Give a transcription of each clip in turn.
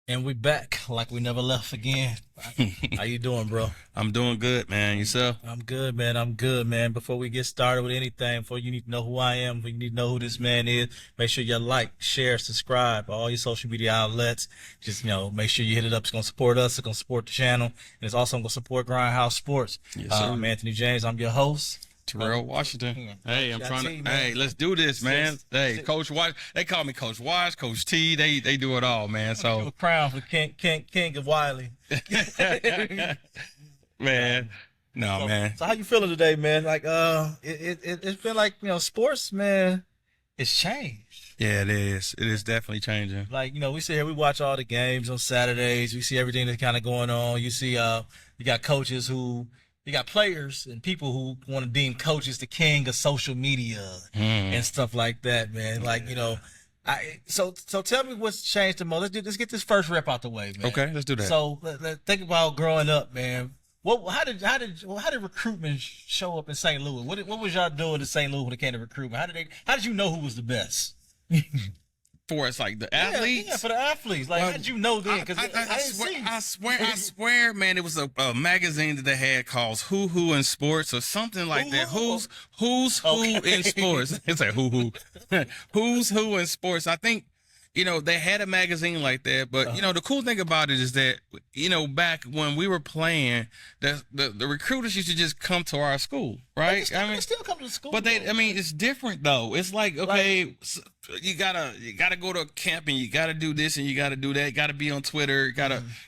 And we back like we never left again. How you doing, bro? I'm doing good, man. Yourself? I'm good, man. I'm good, man. Before we get started with anything, before you need to know who I am, before you need to know who this man is, make sure you like, share, subscribe, all your social media outlets. Just, make sure you hit it up. It's going to support us. It's going to support the channel. And it's also going to support Grindhouse Sports. Yes, sir. I'm Anthony James. I'm your host. Terrell Washington. Hey, I'm trying to. Hey, let's do this, man. Coach Wash. They call me Coach Wash, Coach T. They do it all, man. So crown for King of Wiley. Man, man. So how you feeling today, man? Like, it's been like sports, man. It's changed. Yeah, it is. It is definitely changing. Like, we sit here, we watch all the games on Saturdays. We see everything that's kind of going on. You see, you got coaches who. You got players and people who want to deem coaches the king of social media and stuff like that, man. Like, so tell me what's changed the most. Let's get this first rep out the way, man. Okay, let's do that. So let's think about growing up, man. How did recruitment show up in St. Louis? What was y'all doing in St. Louis when it came to recruitment? How did you know who was the best? For us, like the athletes? Yeah, for the athletes. Like, how did you know then? Because I swear, man, it was a magazine that they had called Who in Sports or something like that. Who's Who in Sports? It's like who. Who's Who in Sports. I think, they had a magazine like that, but the cool thing about it is that, back when we were playing, the recruiters used to just come to our school, right? They still come to school. But it's different though. It's like, okay, you gotta go to a camp and you gotta do this and you gotta do that. You gotta be on Twitter.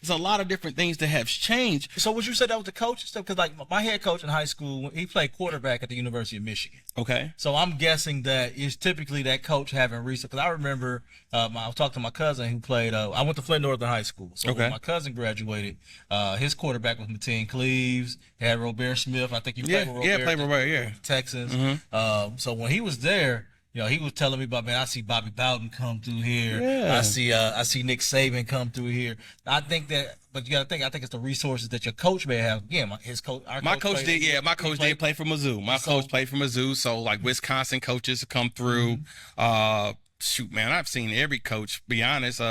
It's a lot of different things that have changed. So would you say that was the coach stuff? Because like my head coach in high school, he played quarterback at the University of Michigan. Okay. So I'm guessing that it's typically that coach having research. Because I remember I was talking to my cousin who played. I went to Flint Northern High School. So when my cousin graduated, his quarterback was Mateen Cleaves. He had Robert Smith. I think he played with Robert. Yeah, played Robert. Texans. Mm-hmm. So when he was there. He was telling me about, man, I see Bobby Bowden come through here. Yeah. I see Nick Saban come through here. I think that, but you got to think, I think it's the resources that your coach may have. Again, my coach did play for Mizzou. My coach played for Mizzou. So like Wisconsin coaches come through. Mm-hmm. Shoot, man, I've seen every coach, be honest.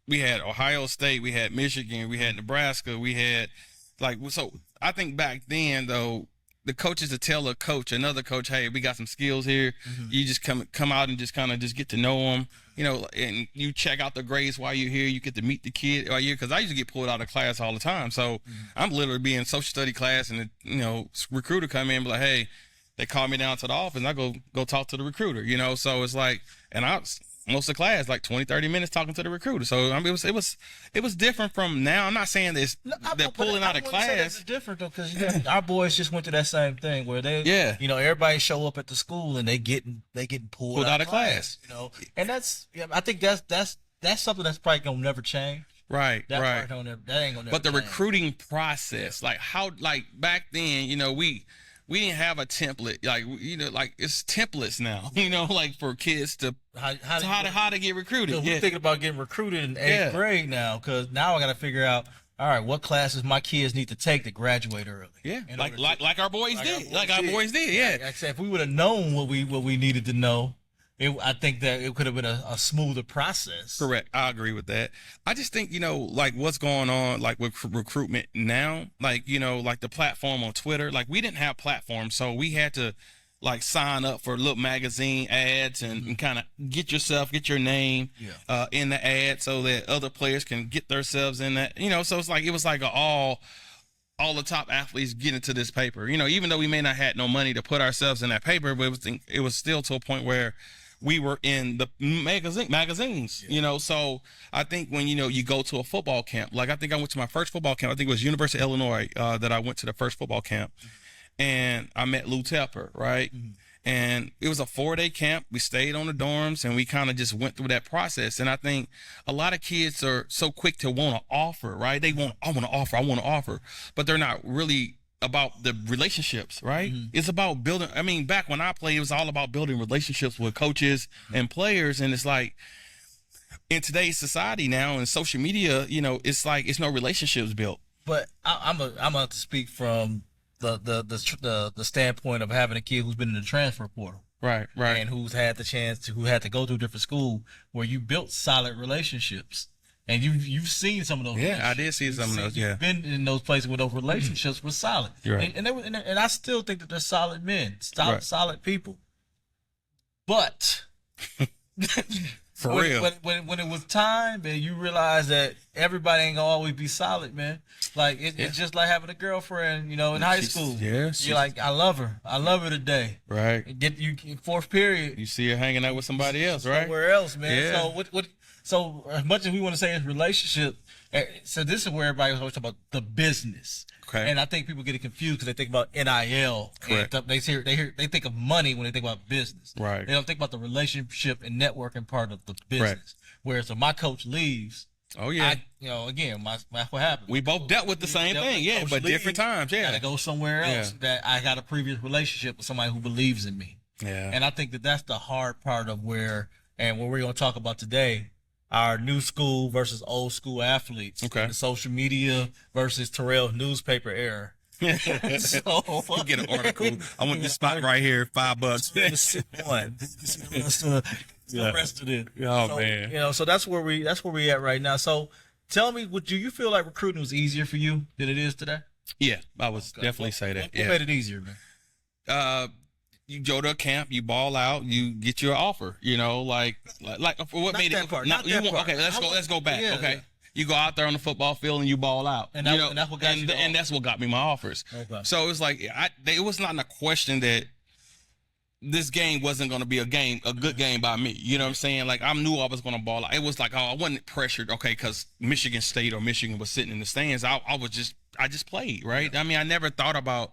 We had Ohio State, we had Michigan, we had Nebraska, we had so I think back then though, the coaches to tell another coach, hey, we got some skills here. Mm-hmm. You just come out and just kind of just get to know them, and you check out the grades while you're here. You get to meet the kid while you're, because I used to get pulled out of class all the time. So I'm literally be in social study class and, recruiter come in and be like, hey, they call me down to the office and I go talk to the recruiter, So it's like, and most of the class, like 20, 30 minutes talking to the recruiter. So it was different from now. I'm not saying they're pulling out of class. It's different though, because our boys just went through that same thing where they, everybody show up at the school and they getting pulled out of class. And I think that's something that's probably gonna never change. Right, that right. That ain't gonna never. But the change. Recruiting process, back then, we didn't have a template, it's templates now, for kids to how to get recruited. We're thinking about getting recruited in 8th grade now, because now I got to figure out, all right, what classes my kids need to take to graduate early. Yeah, like our boys did. Our boys did. Yeah. Like I said, if we would have known what we needed to know, I think that it could have been a smoother process. Correct. I agree with that. I just think, what's going on, with recruitment now, the platform on Twitter, we didn't have platforms. So we had to sign up for little magazine ads and kind of get your name in the ad so that other players can get themselves in that, so it was all the top athletes get into this paper, even though we may not had no money to put ourselves in that paper, but it was still to a point where we were in the magazines, you know. So I think when, you know, you go to a football camp, like I think I went to my first football camp, I think it was University of Illinois, that I went to the first football camp, and I met Lou Tepper, right? And it was a 4-day camp. We stayed on the dorms and we kind of just went through that process. And I think a lot of kids are so quick to want to offer, right? They want, I want to offer, but they're not really about the relationships, right? It's about building. I mean, back when I played, it was all about building relationships with coaches and players. And it's like, in today's society now and social media, you know, it's like, it's no relationships built. But I'm about to speak from the standpoint of having a kid who's been in the transfer portal. Right. And who had to go to a different school where you built solid relationships. And you've seen some of those. Yeah, I did see some of those. Yeah, you've been in those places where those relationships were solid. Right. And I still think that they're solid men, solid people. But for real, when it was time, man, you realize that everybody ain't gonna always be solid, man. Like it's just like having a girlfriend, you know, in high school. Yeah, you're like, I love her today. Right. Get you fourth period. You see her hanging out with somebody else, right? Somewhere else, man. Yeah. So So as much as we want to say it's relationship, so this is where everybody was always talking about the business. Okay. And I think people get it confused because they think about NIL. Correct. And they think of money when they think about business. Right. They don't think about the relationship and networking part of the business. Right. Whereas if my coach leaves, oh yeah, again, that's what happened. We both dealt with the same thing, yeah, but different times. Yeah. Gotta go somewhere else that I got a previous relationship with somebody who believes in me. Yeah. And I think that that's the hard part of where we're going to talk about today. Our new school versus old school athletes. Okay. The social media versus Terrell's newspaper era. So you get an article. I want this spot right here, $5. One. The rest of it. Oh so, man. You know, so that's where we at right now. So tell me, do you feel like recruiting was easier for you than it is today? Yeah, I would definitely say that. What made it easier, man? You go to a camp, you ball out, you get your offer. You know, like what not made that it? Part, not that part. Okay, let's go back. Yeah, okay. Yeah. You go out there on the football field and you ball out, and that's what got and that's what got me my offers. Okay. So it was like it was not a question that this game wasn't going to be a good game by me. You know what I'm saying? Like I knew I was going to ball out. It was like, oh, I wasn't pressured. Okay, because Michigan State or Michigan was sitting in the stands. I just played, right? Yeah. I mean, I never thought about.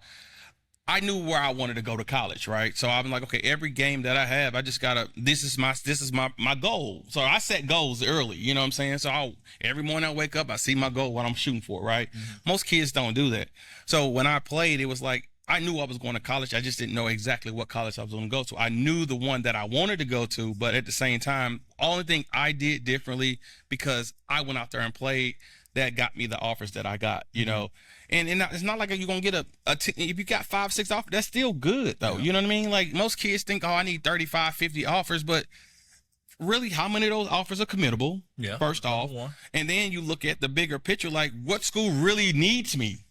I knew where I wanted to go to college, right? So I'm like, okay, every game that I have, I just gotta. This is my goal. So I set goals early. You know what I'm saying? So every morning I wake up, I see my goal, what I'm shooting for, right? Mm-hmm. Most kids don't do that. So when I played, it was like I knew I was going to college. I just didn't know exactly what college I was going to go to. I knew the one that I wanted to go to, but at the same time, only thing I did differently because I went out there and played. That got me the offers that I got, you know. And it's not like you're going to get if you got 5-6 offers, that's still good, though. Yeah. You know what I mean? Like, most kids think, oh, I need 35, 50 offers. But really, how many of those offers are committable, first off? And then you look at the bigger picture, like, what school really needs me?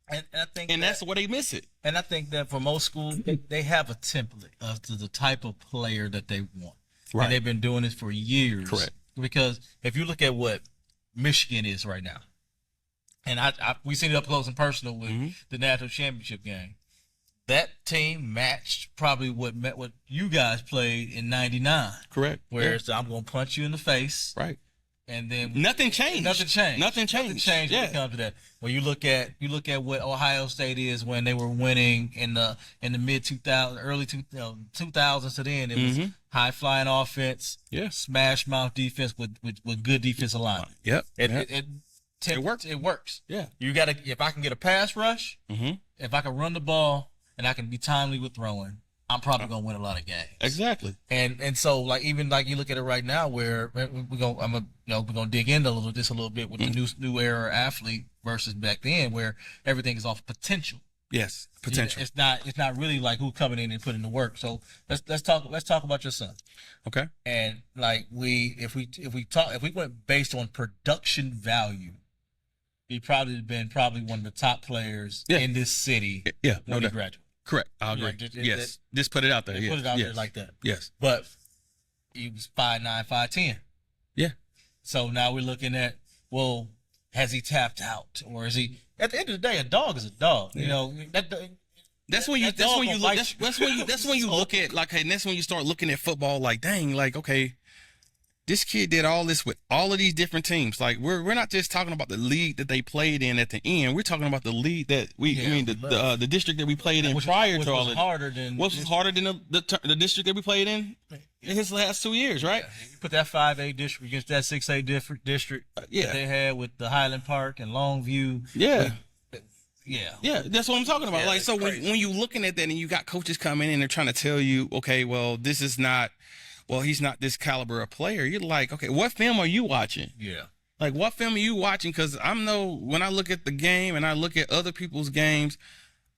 And I think that's where they miss it. And I think that for most schools, they have a template of the type of player that they want. Right. And they've been doing this for years. Correct. Because if you look at what Michigan is right now. And we seen it up close and personal with the national championship game. That team matched probably what you guys played in '99. Correct. Whereas I'm gonna punch you in the face. Right. And then nothing changed. Nothing changed. Nothing changed when it comes to that. When you look at what Ohio State is when they were winning in the mid 2000s, early 2000s to then, it was high flying offense, smash mouth defense with good defensive alignment. Yep. It works. It works. Yeah. You gotta, if I can get a pass rush, if I can run the ball and I can be timely with throwing, I'm probably gonna win a lot of games. Exactly. And so like even like you look at it right now where we're gonna dig into a little bit with the new era athlete versus back then where everything is off potential. Yes, potential. It's not really like who's coming in and putting the work. So let's talk about your son. Okay. And like if we went based on production value, he'd probably been one of the top players in this city. Yeah, when he graduated. Correct. I'll agree. Yes. Just put it out there. Put it out there like that. Yes. But he was 5'9", 5'10". Yeah. So now we're looking at, well, has he tapped out? Or is he, at the end of the day, a dog is a dog. Yeah. You know, That's when you look at like, and that's when you start looking at football like, dang, like, okay, this kid did all this with all of these different teams. Like we're not just talking about the league that they played in at the end. We're talking about the league that the district that we played in prior to all of it. What was harder than the district that we played in his last 2 years, right? Yeah. You put that 5A district against that 6A district that they had with the Highland Park and Longview. Yeah. Yeah, that's what I'm talking about. Yeah, like, so when you're looking at that and you got coaches coming in and they're trying to tell you, okay, well, he's not this caliber of player. You're like, okay, what film are you watching? Yeah. Like, what film are you watching? Because when I look at the game and I look at other people's games,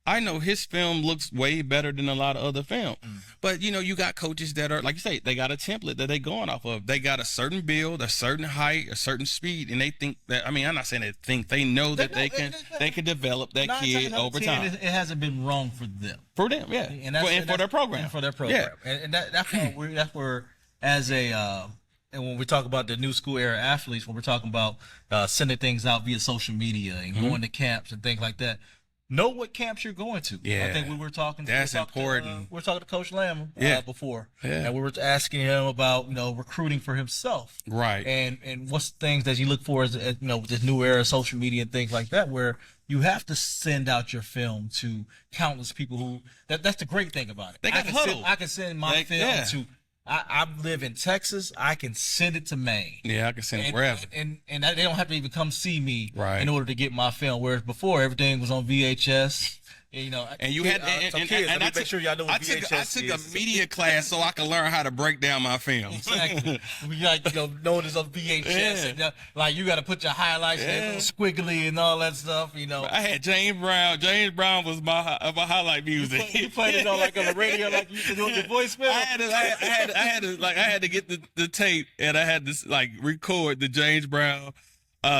I know his film looks way better than a lot of other film. But, you got coaches that are, like you say, they got a template that they going off of. They got a certain build, a certain height, a certain speed, and they think that, I'm not saying they think, they know that they can develop that kid over time. It hasn't been wrong for them. For them, yeah. And for their program. And for their program. Yeah. And that's where, as a, and when we talk about the new school era athletes, when we're talking about sending things out via social media and going to camps and things like that, know what camps you're going to. Yeah. I think we were talking. That's important. We were talking to Coach Lamb before, yeah. And we were asking him about recruiting for himself, right? And what's things that you look for as with this new era of social media and things like that, where you have to send out your film to countless people who. That's the great thing about it. They got huddle. I can send my film to. I live in Texas. I can send it to Maine. Yeah, I can send it wherever. And they don't have to even come see me right. in order to get my film. Whereas before, everything was on VHS. And you had and I took sure y'all know what VHS I took a media class so I could learn how to break down my film. Exactly. We knowing it's on VHS, and like you got to put your highlights in squiggly and all that stuff. I had James Brown. James Brown was my highlight music. You played it on the radio like you used to do with your voicemail. I had to get the tape and I had to record the James Brown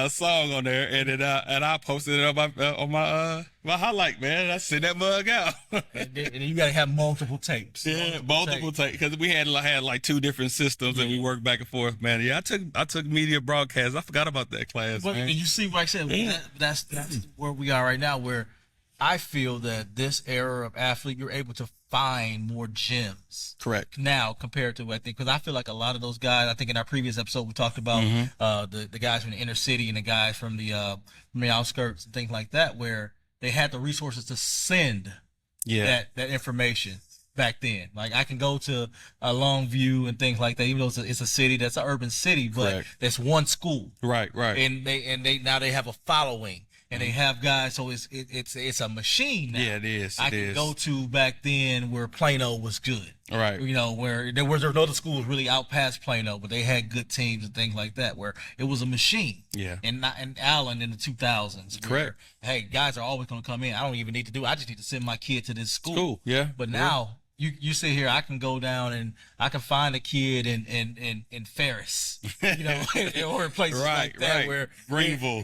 song on there, and then I posted it on my highlight, man. I sent that mug out. and you gotta have multiple tapes. Yeah, multiple tapes, because we had like 2 different systems, and we worked back and forth, man. Yeah, I took media broadcast. I forgot about that class, man. And you see, like I said, that's where we are right now, where I feel that this era of athlete, you're able to find more gems. Correct. Now compared to, I think, because I feel like a lot of those guys, I think in our previous episode we talked about the guys from the inner city and the guys from the outskirts and things like that, where they had the resources to send that information back then. Like I can go to a Longview and things like that, even though it's a city that's an urban city, but that's one school. Right. And they now they have a following. And they have guys, so it's a machine now. Yeah, it is. I can go to back then where Plano was good. Right. Where there were other schools really out past Plano, but they had good teams and things like that, where it was a machine. Yeah. And Allen in the 2000s. Correct. Hey, guys are always going to come in. I don't even need to do it. I just need to send my kid to this school. Yeah. But now you sit here, I can go down and I can find a kid in Ferris, or places like that where Greenville.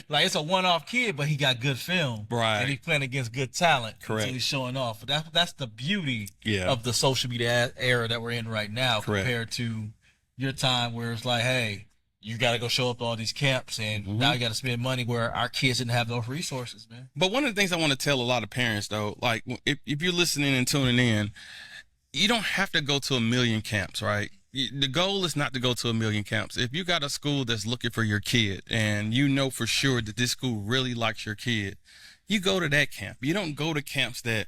Like it's a one-off kid, but he got good film, right? And he's playing against good talent, correct? So he's showing off. That's the beauty Yeah. of the social media era that we're in right now, correct, compared to your time where it's like, hey, you got to go show up to all these camps, and now you got to spend money where our kids didn't have those resources, man. But one of the things I want to tell a lot of parents, though, like if you're listening and tuning in, you don't have to go to a million camps, right? The goal is not to go to a million camps. If you got a school that's looking for your kid and you know for sure that this school really likes your kid, you go to that camp. You don't go to camps that,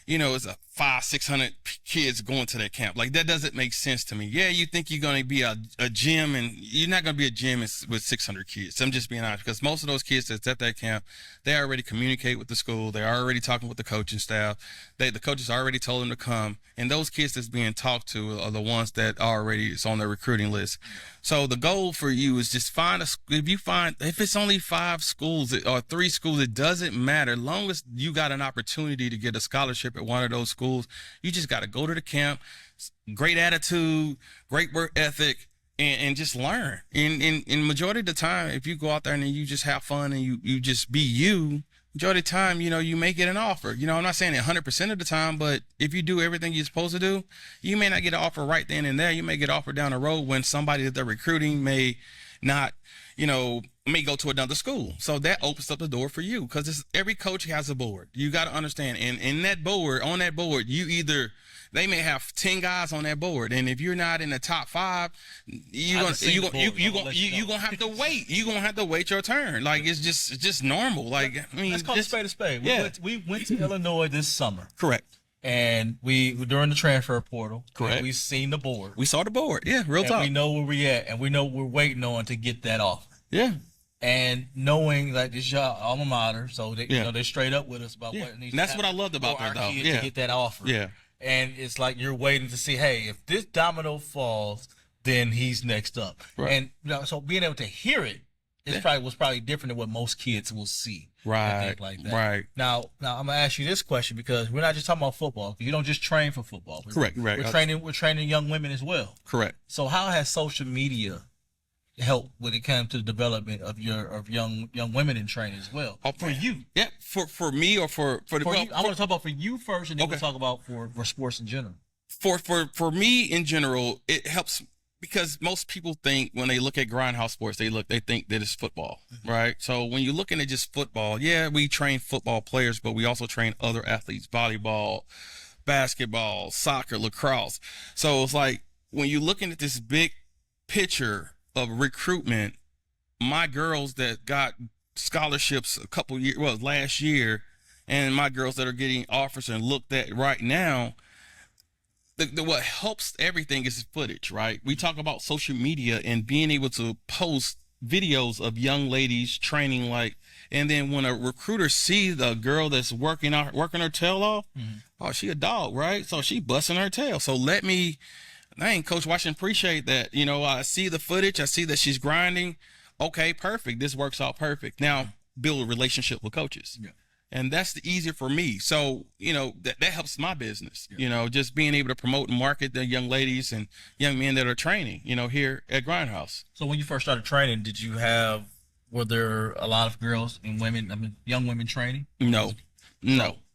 it's a 500-600 kids going to that camp. Like, that doesn't make sense to me. Yeah, you think you're going to be a gym, and you're not going to be a gym with 600 kids. I'm just being honest, because most of those kids that's at that camp, they already communicate with the school. They're already talking with the coaching staff. The coaches already told them to come, and those kids that's being talked to are the ones that already is on their recruiting list. So the goal for you is just if it's only 5 schools or 3 schools, it doesn't matter. As long as you got an opportunity to get a scholarship at one of those schools, you just got to go to the camp, great attitude, great work ethic, and just learn. And majority of the time, if you go out there and you just have fun and you just be you, majority of the time, you may get an offer. I'm not saying it 100% of the time, but if you do everything you're supposed to do, you may not get an offer right then and there. You may get offered down the road when somebody that they're recruiting may not, may go to another school. So that opens up the door for you, because every coach has a board. You got to understand. And on that board, they may have 10 guys on that board, and if you're not in the top 5, you're gonna have to wait. You're gonna have to wait your turn. Like it's just normal. Like I mean, let's call it spade a spade. We went to Illinois this summer. Correct. And we during the transfer portal. Correct. We seen the board. We saw the board. Yeah, real talk. We know where we at, and we know we're waiting on to get that offer. Yeah. And knowing that this your alma mater, so they they're straight up with us about what needs. And that's what I loved about that, though. To get that offer. Yeah. And it's like you're waiting to see, hey, if this domino falls, then he's next up. Right. And so being able to hear it was probably different than what most kids will see. Right. I think like that. Right. Now I'm gonna ask you this question, because we're not just talking about football. You don't just train for football. Correct. We're training young women as well. Correct. So how has social media helped when it comes to the development of young women in training as well? For you. Yeah. For me, or for the you, I want to talk about for you first, and then we'll talk about for sports in general. For me in general, it helps, because most people think when they look at grindhouse sports, they think that it's football, right? So when you're looking at just football, we train football players, but we also train other athletes: volleyball, basketball, soccer, lacrosse. So it's like when you're looking at this big picture of recruitment, my girls that got scholarships last year, and my girls that are getting offers and looked at right now, what helps everything is footage, right? We talk about social media and being able to post videos of young ladies training, and then when a recruiter sees the girl that's working her tail off, oh, she a dog, right? So she busting her tail. So Coach Washington, appreciate that. I see the footage. I see that she's grinding. Okay, perfect. This works out perfect. Now build a relationship with coaches. Yeah. And that's easier for me. So, that helps my business, just being able to promote and market the young ladies and young men that are training, here at Grindhouse. So when you first started training, were there a lot of girls and young women training? No.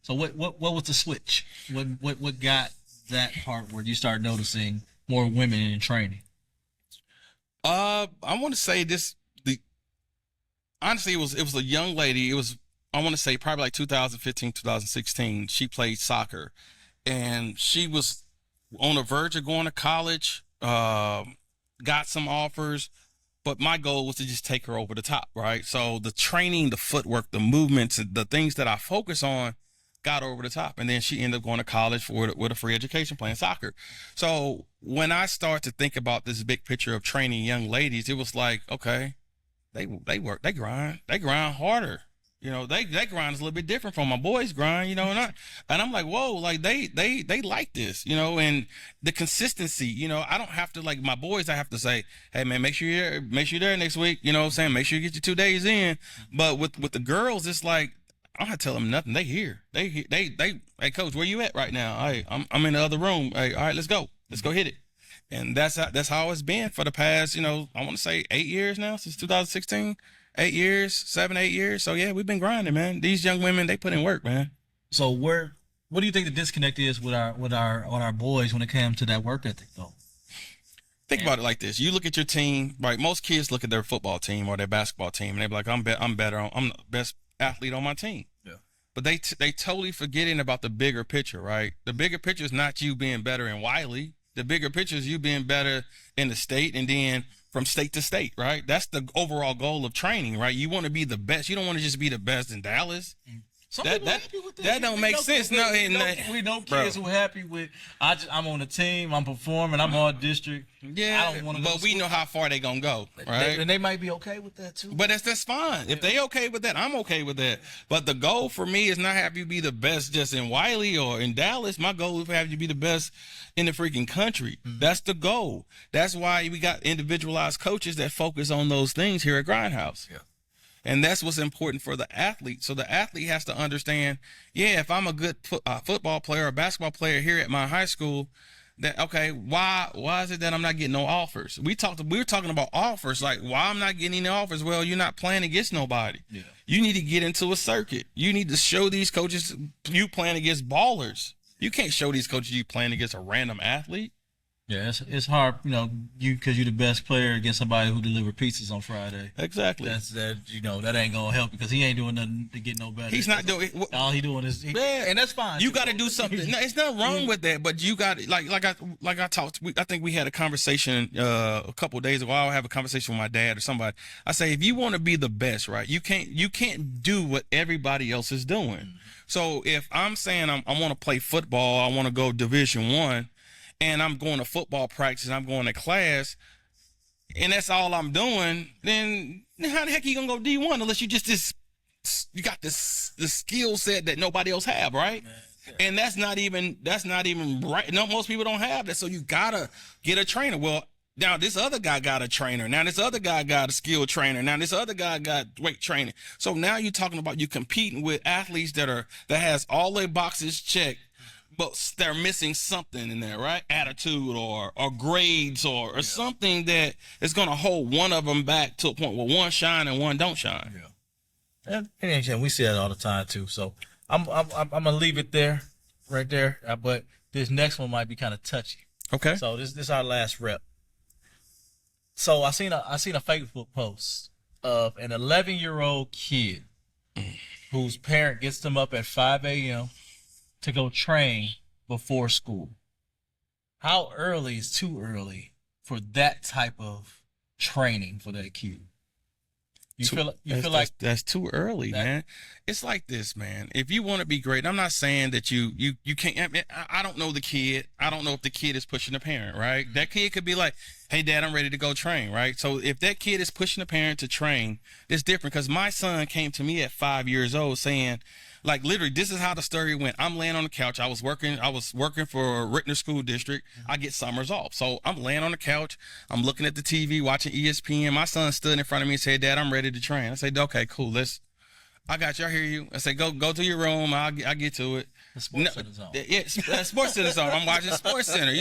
So what was the switch? What got that part where you started noticing more women in training? I want to say this. Honestly, it was a young lady. I want to say probably like 2015, 2016. She played soccer, and she was on the verge of going to college. Got some offers, but my goal was to just take her over the top, right? So the training, the footwork, the movements, the things that I focus on got over the top. And then she ended up going to college with a free education playing soccer. So when I start to think about this big picture of training young ladies, it was like, okay, they work, they grind harder. They grind is a little bit different from my boys' grind, and I'm like, whoa, like they like this, and the consistency, I don't have to, like my boys, I have to say, hey man, make sure you're there next week, what I'm saying? Make sure you get your 2 days in. But with the girls, it's like, I don't have to tell them nothing. They here. They, hey coach, where you at right now? Hey, I'm in the other room. Hey, all right, let's go hit it. And that's how it's been for the past, I want to say 8 years now, since 2016. 8 years, 7, 8 years. So yeah, we've been grinding, man. These young women, they put in work, man. So what do you think the disconnect is with our boys when it comes to that work ethic, though? Think about it like this. You look at your team, right? Most kids look at their football team or their basketball team, and they're like, I'm the best athlete on my team. Yeah. But they totally forgetting about the bigger picture, right? The bigger picture is not you being better in Wiley. The bigger picture is you being better in the state, and then from state to state, right? That's the overall goal of training, right? You want to be the best. You don't want to just be the best in Dallas. That don't make sense. We know kids who are happy with, I'm on the team, I'm performing, I'm all district. Yeah, I don't want to go. But we know how far they gonna go, right? And they might be okay with that too. But that's fine. If they okay with that, I'm okay with that. But the goal for me is not have you be the best just in Wiley or in Dallas. My goal is to have you be the best in the freaking country. Mm-hmm. That's the goal. That's why we got individualized coaches that focus on those things here at Grindhouse. Yeah. And that's what's important for the athlete. So the athlete has to understand, if I'm a good football player or basketball player here at my high school, that, okay, why is it that I'm not getting no offers? We were talking about offers, like why I'm not getting any offers. Well, you're not playing against nobody. Yeah. You need to get into a circuit. You need to show these coaches you playing against ballers. You can't show these coaches you playing against a random athlete. Yeah, it's hard, because you're the best player against somebody who delivered pizzas on Friday. Exactly. That ain't gonna help because he ain't doing nothing to get no better. He's not doing. All he doing is, and that's fine. You got to do something. No, it's not wrong with that, but you got I talked. I think we had a conversation a couple of days ago. I'll have a conversation with my dad or somebody. I say, if you want to be the best, right? You can't do what everybody else is doing. Mm-hmm. So if I'm saying I want to play football, I want to go Division I. And I'm going to football practice and I'm going to class, and that's all I'm doing, then how the heck are you gonna go D1 unless you you got this skill set that nobody else have, right? And that's not even right. No, most people don't have that. So you gotta get a trainer. Well, now this other guy got a trainer. Now this other guy got a skill trainer. Now this other guy got weight training. So now you're talking about you competing with athletes that has all their boxes checked, but they're missing something in there, right? Attitude or grades or something that is going to hold one of them back to a point where one shine and one don't shine. Yeah. And we see that all the time too. So I'm gonna leave it there, right there. But this next one might be kind of touchy. Okay. So this is our last rep. So I seen a Facebook post of an 11-year-old kid whose parent gets them up at 5 a.m. to go train before school. How early is too early for that type of training for that kid? You feel like that's too early, man. It's like this, man. If you want to be great, I'm not saying that you can't. I mean, I don't know the kid. I don't know if the kid is pushing the parent, right? Mm-hmm. That kid could be like, "Hey, Dad, I'm ready to go train," right? So if that kid is pushing the parent to train, it's different. Because my son came to me at 5 years old saying, like, literally, this is how the story went. I'm laying on the couch. I was working for Rittner School District. I get summers off. So I'm laying on the couch. I'm looking at the TV, watching ESPN. My son stood in front of me and said, "Dad, I'm ready to train." I said, "Okay, cool. I got you. I hear you." I said, go to your room. I'll get to it. The Sports Center zone. Yeah, Sports Center zone. I'm watching Sports Center.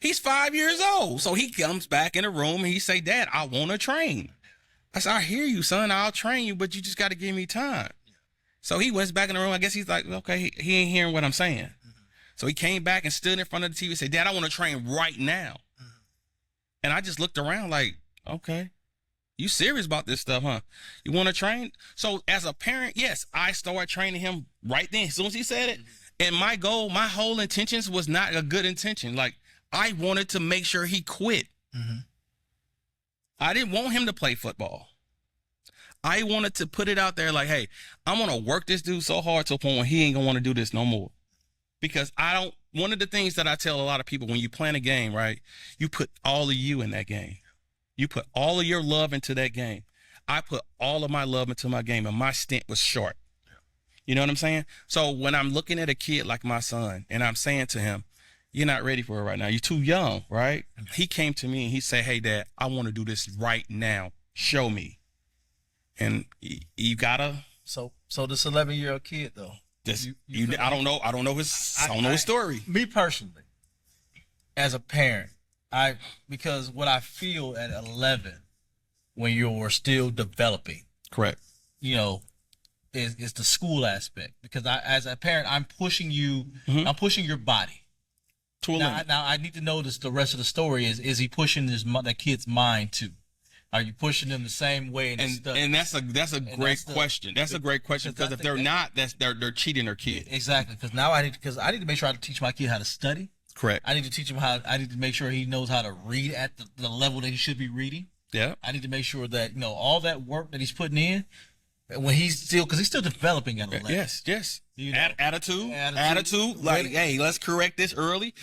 He's 5 years old. So he comes back in the room and he say, "Dad, I want to train." I said, "I hear you, son. I'll train you, but you just got to give me time." So he went back in the room. I guess he's like, okay, he ain't hearing what I'm saying. Mm-hmm. So he came back and stood in front of the TV and said, "Dad, I want to train right now." Mm-hmm. And I just looked around like, okay, you serious about this stuff, huh? You want to train? So as a parent, yes, I started training him right then. As soon as he said it, and my goal, my whole intentions was not a good intention. Like, I wanted to make sure he quit. Mm-hmm. I didn't want him to play football. I wanted to put it out there like, hey, I'm going to work this dude so hard to a point where he ain't going to want to do this no more. Because one of the things that I tell a lot of people when you plan a game, right, you put all of you in that game. You put all of your love into that game. I put all of my love into my game, and my stint was short. You know what I'm saying? So when I'm looking at a kid like my son, and I'm saying to him, "You're not ready for it right now. You're too young," right? He came to me and he said, "Hey, Dad, I want to do this right now. Show me." And you gotta. So this 11-year-old kid though. I don't know his story. Me personally, as a parent, because what I feel at 11, when you're still developing, correct, is the school aspect. Because as a parent, I'm pushing you. Mm-hmm. I'm pushing your body. Now I need to know the rest of the story. Is he pushing that kid's mind too? Are you pushing them the same way? And that's a great question. That's a great question because if they're not, they're cheating their kid. Exactly. Because now I need to make sure I teach my kid how to study. Correct. I need to teach him I need to make sure he knows how to read at the level that he should be reading. Yeah. I need to make sure that all that work that he's putting in, when he's still developing at 11. Yes. Attitude. Like, hey, let's correct this early.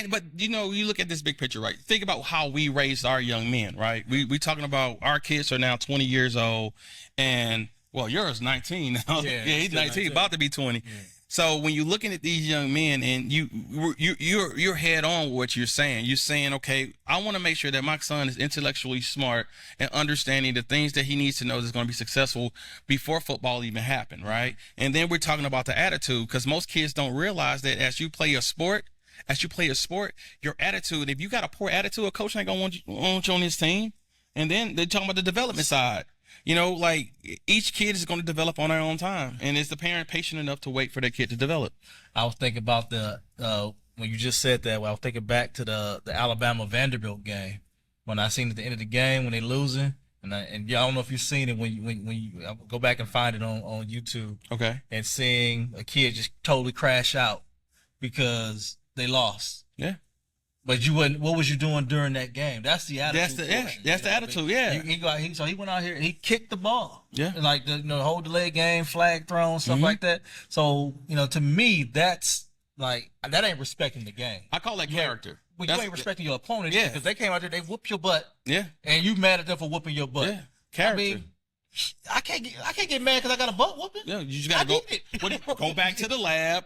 But you look at this big picture, right? Think about how we raised our young men, right? We talking about our kids are now 20 years old, and well, yours 19 now. Yeah, he's 19, about to be 20. Yeah. So when you're looking at these young men and you're head on with what you're saying, okay, I want to make sure that my son is intellectually smart and understanding the things that he needs to know that's going to be successful before football even happened, right? And then we're talking about the attitude because most kids don't realize that as you play a sport, your attitude, if you got a poor attitude, a coach ain't going to want you on his team. And then they're talking about the development side. Like each kid is going to develop on their own time. And is the parent patient enough to wait for their kid to develop? I was thinking about when when you just said that, well, I was thinking back to the Alabama Vanderbilt game when I seen at the end of the game when they losing, and yeah, I don't know if you've seen it when you go back and find it on YouTube. Okay. And seeing a kid just totally crash out because they lost. Yeah. But you wouldn't. What was you doing during that game? That's the attitude. That's the attitude. Yeah. So he went out here and he kicked the ball. Yeah. Like the whole delay game, flag thrown, stuff like that. So to me, that's like that ain't respecting the game. I call that character. Well, you ain't respecting your opponent Yeah. because they came out there, they whooped your butt. Yeah. And you mad at them for whooping your butt. Yeah. Character. I mean, I can't get mad because I got a butt whooping. Yeah, you just gotta go back to the lab,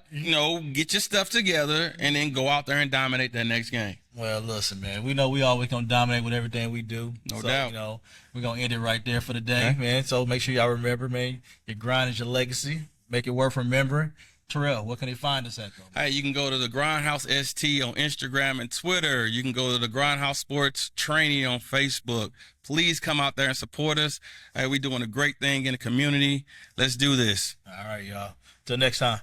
get your stuff together, and then go out there and dominate that next game. Well, listen, man. We know we always gonna dominate with everything we do. No doubt. We're gonna end it right there for the day, man. So make sure y'all remember, man, your grind is your legacy. Make it worth remembering. Terrell, where can they find us at, though? Hey, you can go to the Grindhouse ST on Instagram and Twitter. You can go to the Grindhouse Sports Training on Facebook. Please come out there and support us. Hey, we're doing a great thing in the community. Let's do this. All right, y'all. Till next time.